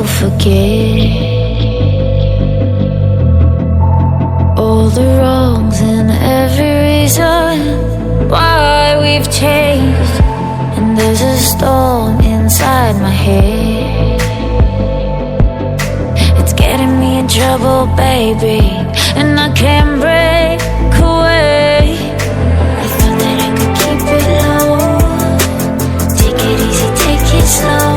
forget all the wrongs and every reason why we've changed. And there's a storm inside my head, it's getting me in trouble, baby, and I can't break away. I thought that I could keep it low, take it easy, take it slow.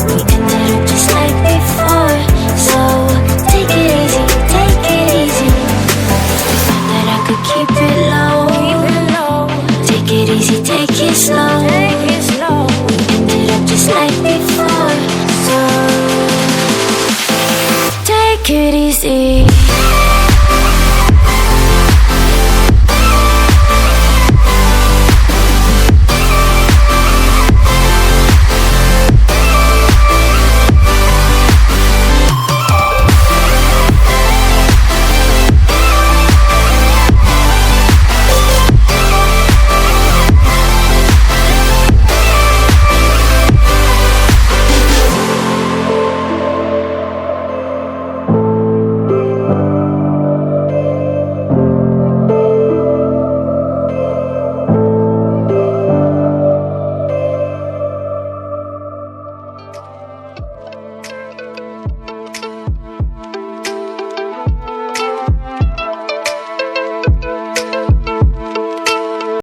We ended up just like before, so take it easy, take it easy. I thought that I could keep it low, take it easy, take it slow. We ended up just like before, so take it easy.